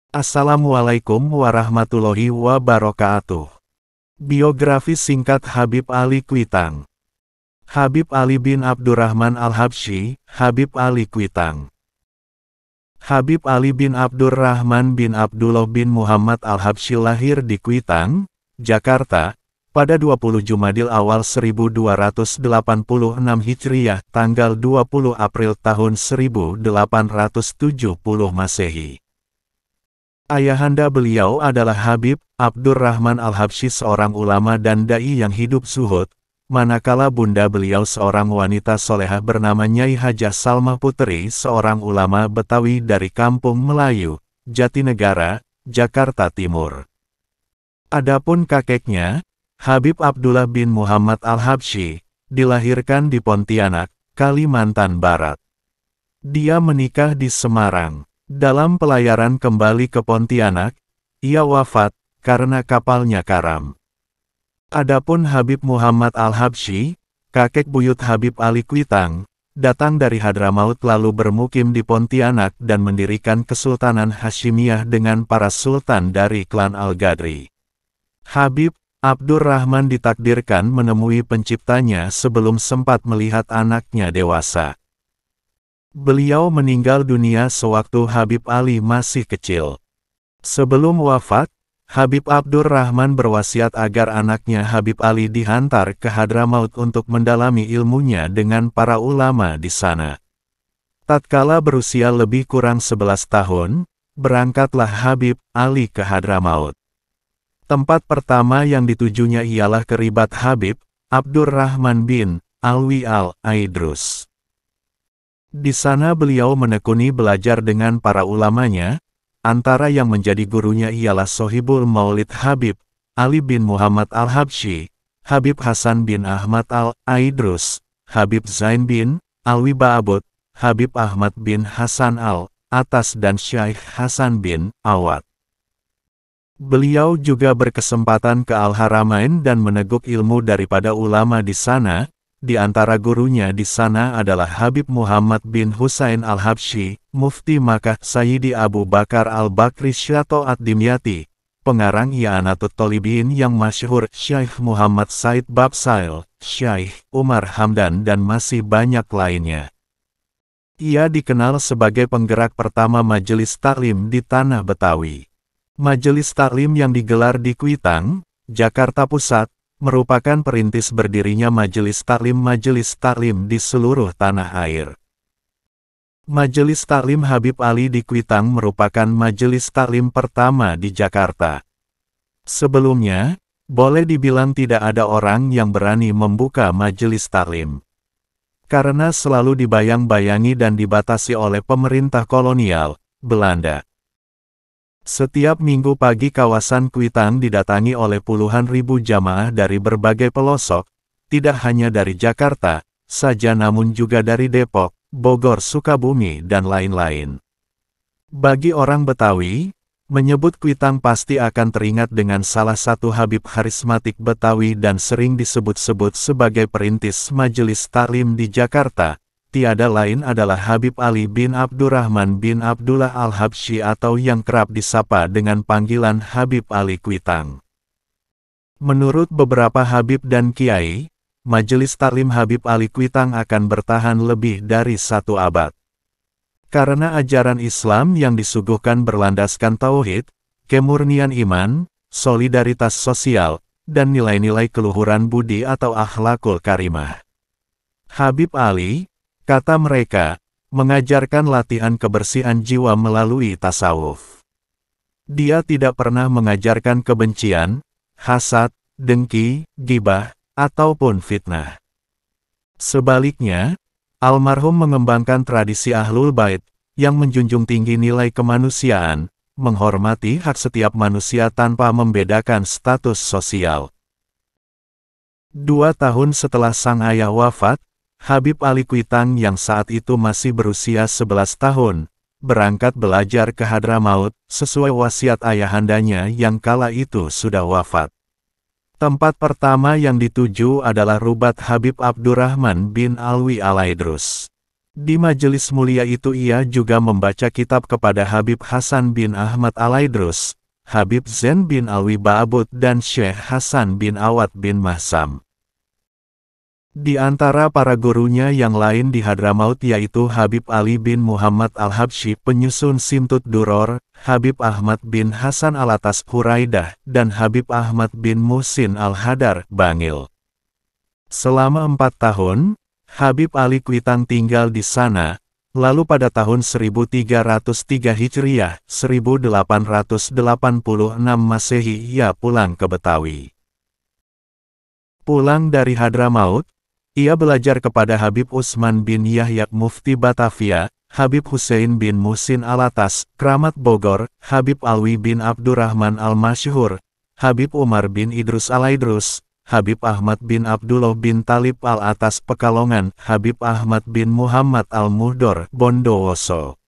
Assalamualaikum warahmatullahi wabarakatuh. Biografi singkat Habib Ali Kuitang. Habib Ali bin Abdurrahman Al-Habsyi, Habib Ali Kuitang. Habib Ali bin Abdurrahman bin Abdullah bin Muhammad Al-Habsyi lahir di Kuitang, Jakarta, pada 20 Jumadil Awal 1286 Hijriah, tanggal 20 April tahun 1870 Masehi. Ayahanda beliau adalah Habib Abdurrahman Al-Habsyi, seorang ulama dan dai yang hidup zuhud, manakala bunda beliau seorang wanita solehah bernama Nyai Hajah Salmah Putri, seorang ulama Betawi dari Kampung Melayu, Jatinegara, Jakarta Timur. Adapun kakeknya, Habib Abdullah bin Muhammad Al-Habsyi, dilahirkan di Pontianak, Kalimantan Barat. Dia menikah di Semarang. Dalam pelayaran kembali ke Pontianak, ia wafat karena kapalnya karam. Adapun Habib Muhammad Al-Habsyi, kakek buyut Habib Ali Kuitang, datang dari Hadramaut lalu bermukim di Pontianak dan mendirikan Kesultanan Hasyimiyah dengan para sultan dari klan Al-Gadri. Habib Abdurrahman ditakdirkan menemui penciptanya sebelum sempat melihat anaknya dewasa. Beliau meninggal dunia sewaktu Habib Ali masih kecil. Sebelum wafat, Habib Abdurrahman berwasiat agar anaknya Habib Ali dihantar ke Hadramaut untuk mendalami ilmunya dengan para ulama di sana. Tatkala berusia lebih kurang 11 tahun, berangkatlah Habib Ali ke Hadramaut. Tempat pertama yang ditujunya ialah keribat Habib Abdurrahman bin Alwi al-Aidrus. Di sana beliau menekuni belajar dengan para ulamanya, antara yang menjadi gurunya ialah Sohibul Maulid Habib Ali bin Muhammad Al-Habsyi, Habib Hasan bin Ahmad Al-Aidrus, Habib Zain bin Alwi Ba'abud, Habib Ahmad bin Hasan Al-Atas dan Syaikh Hasan bin Awad. Beliau juga berkesempatan ke Al-Haramain dan meneguk ilmu daripada ulama di sana. Di antara gurunya di sana adalah Habib Muhammad bin Husain Al-Habsyi, Mufti Makkah Sayyidi Abu Bakar Al-Bakri Syato Ad-Dimyati, pengarang I'anatut Thalibin yang masyhur Syaikh Muhammad Said Babsail, Syaikh Umar Hamdan dan masih banyak lainnya. Ia dikenal sebagai penggerak pertama Majelis Taklim di Tanah Betawi. Majelis Taklim yang digelar di Kuitang, Jakarta Pusat, merupakan perintis berdirinya Majelis Taklim di seluruh tanah air. Majelis Taklim Habib Ali di Kuitang merupakan majelis taklim pertama di Jakarta. Sebelumnya, boleh dibilang tidak ada orang yang berani membuka majelis taklim. Karena selalu dibayang-bayangi dan dibatasi oleh pemerintah kolonial, Belanda. Setiap minggu pagi kawasan Kuitang didatangi oleh puluhan ribu jamaah dari berbagai pelosok, tidak hanya dari Jakarta saja namun juga dari Depok, Bogor, Sukabumi dan lain-lain. Bagi orang Betawi, menyebut Kuitang pasti akan teringat dengan salah satu Habib karismatik Betawi dan sering disebut-sebut sebagai perintis Majelis Taklim di Jakarta. Tiada lain adalah Habib Ali bin Abdurrahman bin Abdullah Al-Habsyi atau yang kerap disapa dengan panggilan Habib Ali Kuitang. Menurut beberapa Habib dan Kiai, Majelis Taklim Habib Ali Kuitang akan bertahan lebih dari 1 abad. Karena ajaran Islam yang disuguhkan berlandaskan tauhid, kemurnian iman, solidaritas sosial, dan nilai-nilai keluhuran budi atau akhlakul karimah. Habib Ali, kata mereka, mengajarkan latihan kebersihan jiwa melalui tasawuf. Dia tidak pernah mengajarkan kebencian, hasad, dengki, ghibah, ataupun fitnah. Sebaliknya, almarhum mengembangkan tradisi Ahlul Bait, yang menjunjung tinggi nilai kemanusiaan, menghormati hak setiap manusia tanpa membedakan status sosial. 2 tahun setelah sang ayah wafat, Habib Ali Kuitang yang saat itu masih berusia 11 tahun, berangkat belajar ke Hadramaut, sesuai wasiat ayahandanya yang kala itu sudah wafat. Tempat pertama yang dituju adalah Rubat Habib Abdurrahman bin Alwi al-Aidrus. Di majelis mulia itu ia juga membaca kitab kepada Habib Hasan bin Ahmad Al-Aidrus, Habib Zain bin Alwi Ba'abud dan Syekh Hasan bin Awad bin Mahsam. Di antara para gurunya yang lain di Hadramaut yaitu Habib Ali bin Muhammad Al-Habsyi penyusun Simtut Duror, Habib Ahmad bin Hasan Alatas Huraidah, dan Habib Ahmad bin Muhsin Al-Hadar, Bangil. Selama 4 tahun, Habib Ali Kuitang tinggal di sana, lalu pada tahun 1303 Hijriah, 1886 Masehi ia pulang ke Betawi. Pulang dari Hadramaut, ia belajar kepada Habib Utsman bin Yahya Mufti Batavia, Habib Husein bin Muhsin Alatas, Kramat Bogor, Habib Alwi bin Abdurrahman Al-Masyhur, Habib Umar bin Idrus Al-Aidrus, Habib Ahmad bin Abdullah bin Talib Al-Atas Pekalongan, Habib Ahmad bin Muhammad Al-Muhdor, Bondowoso.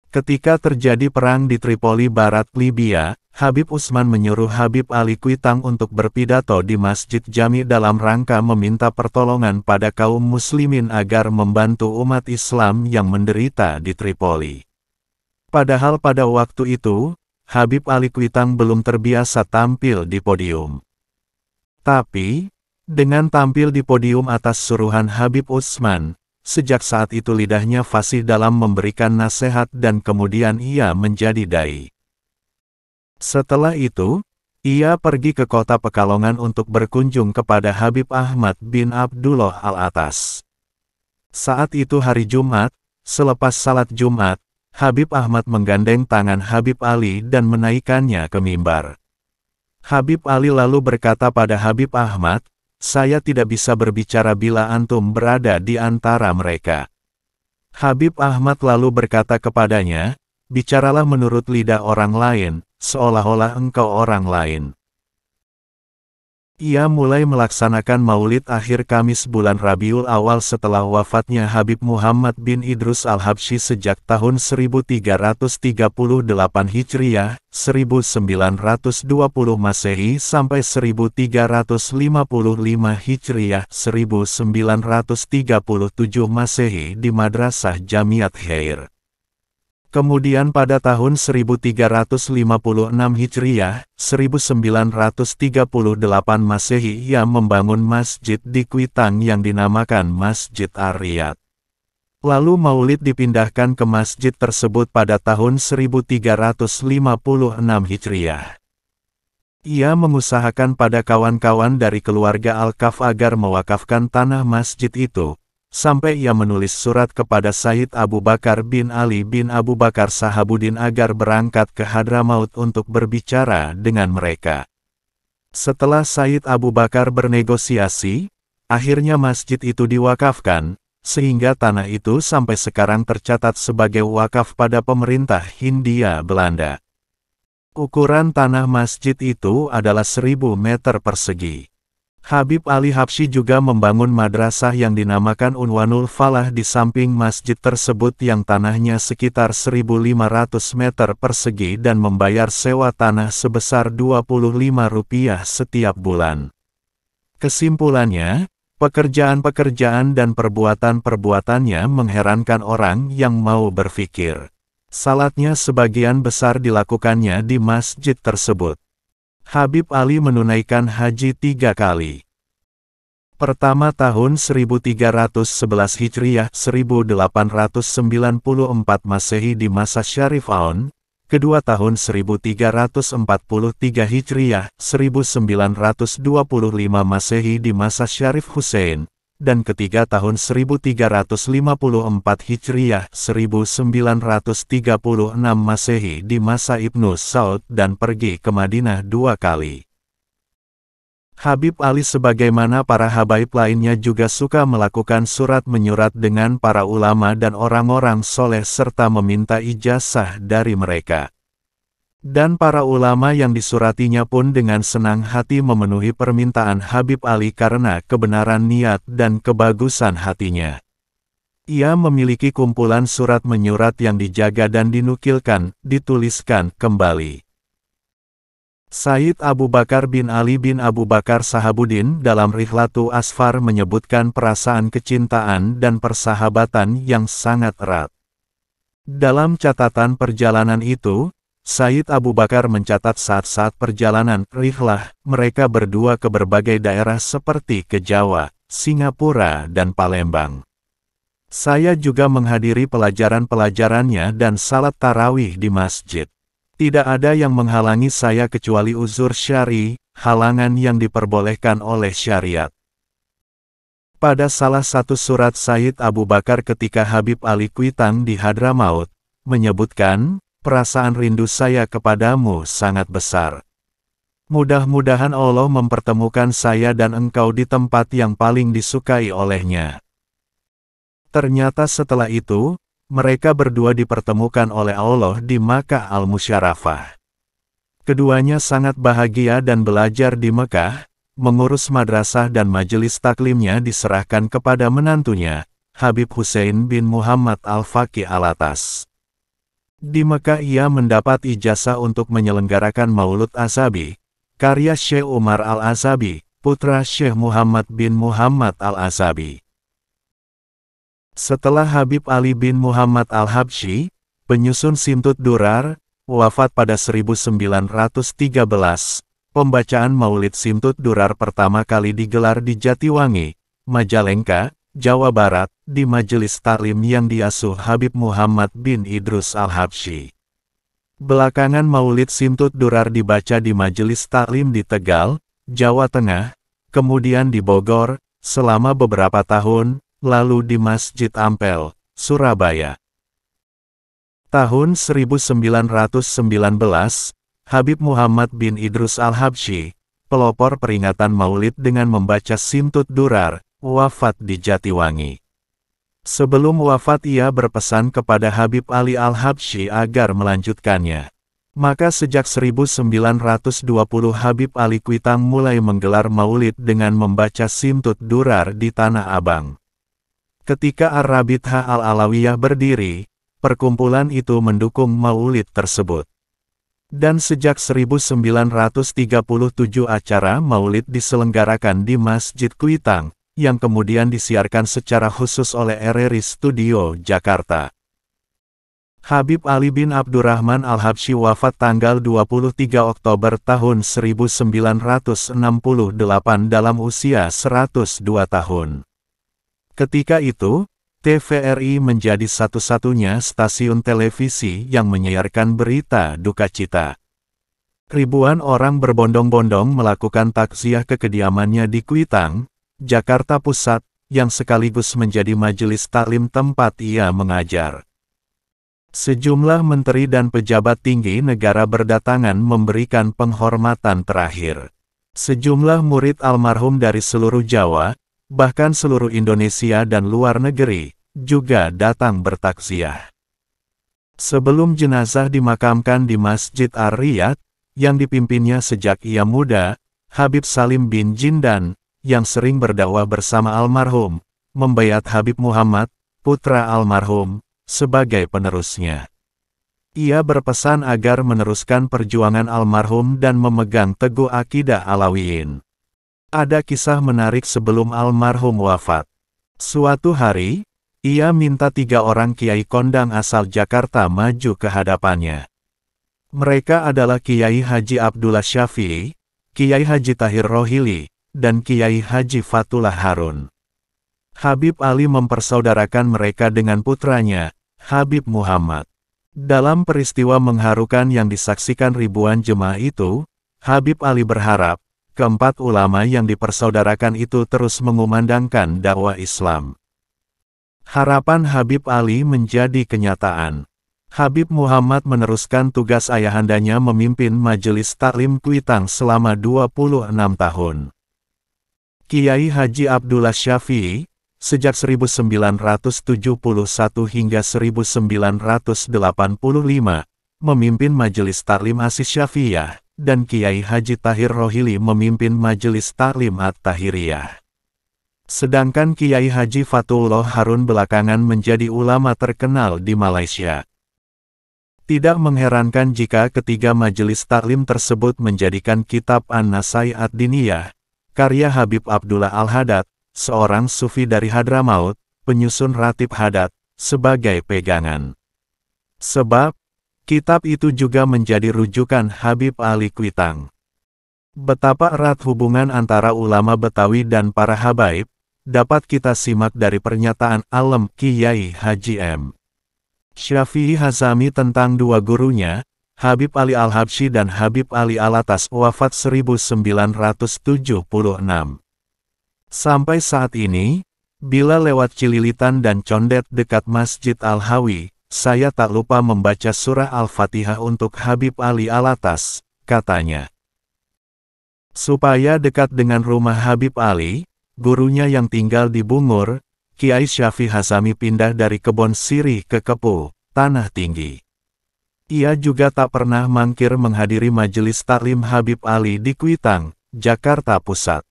Ketika terjadi perang di Tripoli Barat Libya, Habib Utsman menyuruh Habib Ali Kuitang untuk berpidato di Masjid Jami dalam rangka meminta pertolongan pada kaum muslimin agar membantu umat Islam yang menderita di Tripoli. Padahal pada waktu itu, Habib Ali Kuitang belum terbiasa tampil di podium. Tapi, dengan tampil di podium atas suruhan Habib Utsman, sejak saat itu lidahnya fasih dalam memberikan nasihat dan kemudian ia menjadi dai. Setelah itu, ia pergi ke kota Pekalongan untuk berkunjung kepada Habib Ahmad bin Abdullah Al-Atas. Saat itu hari Jumat, selepas salat Jumat, Habib Ahmad menggandeng tangan Habib Ali dan menaikkannya ke mimbar. Habib Ali lalu berkata pada Habib Ahmad, "Saya tidak bisa berbicara bila antum berada di antara mereka." Habib Ahmad lalu berkata kepadanya, "Bicaralah menurut lidah orang lain, seolah-olah engkau orang lain." Ia mulai melaksanakan maulid akhir Kamis bulan Rabiul Awal setelah wafatnya Habib Muhammad bin Idrus Al-Habsyi sejak tahun 1338 Hijriah, 1920 Masehi sampai 1355 Hijriah, 1937 Masehi di Madrasah Jamiat Khair. Kemudian pada tahun 1356 Hijriah, 1938 Masehi ia membangun masjid di Kuitang yang dinamakan Masjid Ar-Riyad. Lalu maulid dipindahkan ke masjid tersebut pada tahun 1356 Hijriah. Ia mengusahakan pada kawan-kawan dari keluarga Al-Kaf agar mewakafkan tanah masjid itu, sampai ia menulis surat kepada Sayyid Abu Bakar bin Ali bin Abu Bakar Sahabuddin agar berangkat ke Hadramaut untuk berbicara dengan mereka. Setelah Sayyid Abu Bakar bernegosiasi, akhirnya masjid itu diwakafkan, sehingga tanah itu sampai sekarang tercatat sebagai wakaf pada pemerintah Hindia Belanda. Ukuran tanah masjid itu adalah 1000 meter persegi. Habib Ali Habsyi juga membangun madrasah yang dinamakan Unwanul Falah di samping masjid tersebut yang tanahnya sekitar 1500 meter persegi dan membayar sewa tanah sebesar Rp25 setiap bulan. Kesimpulannya, pekerjaan-pekerjaan dan perbuatan-perbuatannya mengherankan orang yang mau berpikir. Salatnya sebagian besar dilakukannya di masjid tersebut. Habib Ali menunaikan haji 3 kali. Pertama tahun 1311 Hijriah 1894 Masehi di masa Syarif Aun, kedua tahun 1343 Hijriah 1925 Masehi di masa Syarif Husein, dan ketiga tahun 1354 Hijriah 1936 Masehi di masa Ibnu Saud dan pergi ke Madinah 2 kali. Habib Ali sebagaimana para habaib lainnya juga suka melakukan surat menyurat dengan para ulama dan orang-orang soleh serta meminta ijazah dari mereka. Dan para ulama yang disuratinya pun dengan senang hati memenuhi permintaan Habib Ali karena kebenaran niat dan kebagusan hatinya. Ia memiliki kumpulan surat menyurat yang dijaga dan dinukilkan, dituliskan kembali. Sayyid Abu Bakar bin Ali bin Abu Bakar Sahabuddin dalam Rihlatu Asfar menyebutkan perasaan kecintaan dan persahabatan yang sangat erat. Dalam catatan perjalanan itu, Sayyid Abu Bakar mencatat saat-saat perjalanan rihlah mereka berdua ke berbagai daerah seperti ke Jawa, Singapura dan Palembang. Saya juga menghadiri pelajaran-pelajarannya dan salat tarawih di masjid. Tidak ada yang menghalangi saya kecuali uzur syar'i, halangan yang diperbolehkan oleh syariat. Pada salah satu surat Sayyid Abu Bakar ketika Habib Ali Kuitang di Hadramaut, menyebutkan, perasaan rindu saya kepadamu sangat besar. Mudah-mudahan Allah mempertemukan saya dan engkau di tempat yang paling disukai olehnya. Ternyata setelah itu, mereka berdua dipertemukan oleh Allah di Makkah Al-Musyarrafah. Keduanya sangat bahagia dan belajar di Mekah, mengurus madrasah dan majelis taklimnya diserahkan kepada menantunya, Habib Hussein bin Muhammad Al-Faqih Alatas. Di Mekah ia mendapat ijazah untuk menyelenggarakan Maulud Azabi, karya Syekh Umar Al-Azabi, putra Syekh Muhammad bin Muhammad Al-Azabi. Setelah Habib Ali bin Muhammad Al-Habsyi, penyusun Simtud Durar, wafat pada 1913, pembacaan Maulid Simtud Durar pertama kali digelar di Jatiwangi, Majalengka, Jawa Barat, di majelis taklim yang diasuh Habib Muhammad bin Idrus Al-Habsyi. Belakangan Maulid Simtud Durar dibaca di majelis taklim di Tegal, Jawa Tengah, kemudian di Bogor, selama beberapa tahun, lalu di Masjid Ampel, Surabaya. Tahun 1919, Habib Muhammad bin Idrus Al-Habsyi, pelopor peringatan Maulid dengan membaca Simtud Durar, wafat di Jatiwangi. Sebelum wafat ia berpesan kepada Habib Ali Al-Habsyi agar melanjutkannya. Maka sejak 1920 Habib Ali Kuitang mulai menggelar Maulid dengan membaca Simtud Durar di Tanah Abang. Ketika Ar-Rabithah Al-Alawiyah berdiri, perkumpulan itu mendukung Maulid tersebut. Dan sejak 1937 acara Maulid diselenggarakan di Masjid Kuitang, yang kemudian disiarkan secara khusus oleh RRI Studio Jakarta. Habib Ali bin Abdurrahman Al-Habsyi wafat tanggal 23 Oktober tahun 1968 dalam usia 102 tahun. Ketika itu, TVRI menjadi satu-satunya stasiun televisi yang menyiarkan berita duka cita. Ribuan orang berbondong-bondong melakukan takziah ke kediamannya di Kuitang, Jakarta Pusat, yang sekaligus menjadi majelis taklim tempat ia mengajar. Sejumlah menteri dan pejabat tinggi negara berdatangan memberikan penghormatan terakhir. Sejumlah murid almarhum dari seluruh Jawa, bahkan seluruh Indonesia dan luar negeri, juga datang bertakziah. Sebelum jenazah dimakamkan di Masjid Ar-Riyad, yang dipimpinnya sejak ia muda, Habib Salim bin Jindan, yang sering berdakwah bersama almarhum, membayat Habib Muhammad, putra almarhum, sebagai penerusnya. Ia berpesan agar meneruskan perjuangan almarhum dan memegang teguh akidah Alawiyin. Ada kisah menarik sebelum almarhum wafat. Suatu hari, ia minta 3 orang kiai kondang asal Jakarta maju ke hadapannya. Mereka adalah Kiai Haji Abdullah Syafi'i, Kiai Haji Tahir Rohili, dan Kiai Haji Fatullah Harun. Habib Ali mempersaudarakan mereka dengan putranya, Habib Muhammad. Dalam peristiwa mengharukan yang disaksikan ribuan jemaah itu, Habib Ali berharap, keempat ulama yang dipersaudarakan itu terus mengumandangkan dakwah Islam. Harapan Habib Ali menjadi kenyataan. Habib Muhammad meneruskan tugas ayahandanya memimpin majelis taklim Kuitang selama 26 tahun. Kiai Haji Abdullah Syafi'i, sejak 1971 hingga 1985, memimpin majelis taklim Asis Syafi'iyah, dan Kiai Haji Tahir Rohili memimpin majelis taklim At-Tahiriyah. Sedangkan Kiai Haji Fatullah Harun belakangan menjadi ulama terkenal di Malaysia. Tidak mengherankan jika ketiga majelis taklim tersebut menjadikan kitab An-Nasaihat Diniyah, karya Habib Abdullah Al-Haddad, seorang sufi dari Hadramaut, penyusun Ratib Haddad, sebagai pegangan. Sebab, kitab itu juga menjadi rujukan Habib Ali Kuitang. Betapa erat hubungan antara ulama Betawi dan para habaib, dapat kita simak dari pernyataan Alem Kiai Haji M. Syafi'i Hazami tentang dua gurunya, Habib Ali Al-Habsyi dan Habib Ali Alatas wafat 1976. Sampai saat ini, bila lewat Cililitan dan Condet dekat Masjid Al-Hawi, saya tak lupa membaca surah Al-Fatihah untuk Habib Ali Alatas, katanya. Supaya dekat dengan rumah Habib Ali, gurunya yang tinggal di Bungur, Kiai Syafi'i Hazami pindah dari Kebon Sirih ke Kepuh, Tanah Tinggi. Ia juga tak pernah mangkir menghadiri majelis taklim Habib Ali di Kuitang, Jakarta Pusat.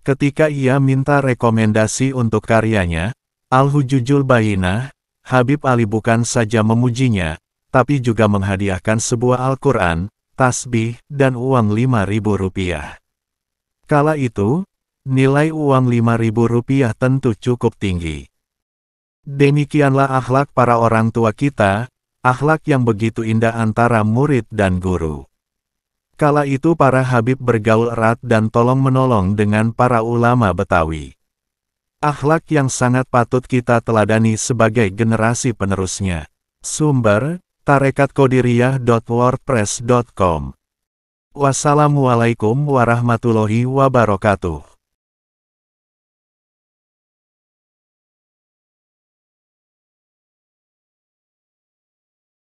Ketika ia minta rekomendasi untuk karyanya, Al-Hujujul Bayinah, Habib Ali bukan saja memujinya, tapi juga menghadiahkan sebuah Al-Quran, tasbih, dan uang Rp5.000. Kala itu, nilai uang Rp5.000 tentu cukup tinggi. Demikianlah akhlak para orang tua kita, akhlak yang begitu indah antara murid dan guru. Kala itu para habib bergaul erat dan tolong-menolong dengan para ulama Betawi. Akhlak yang sangat patut kita teladani sebagai generasi penerusnya. Sumber, tarekatqodiriyah.wordpress.com. Wassalamualaikum warahmatullahi wabarakatuh.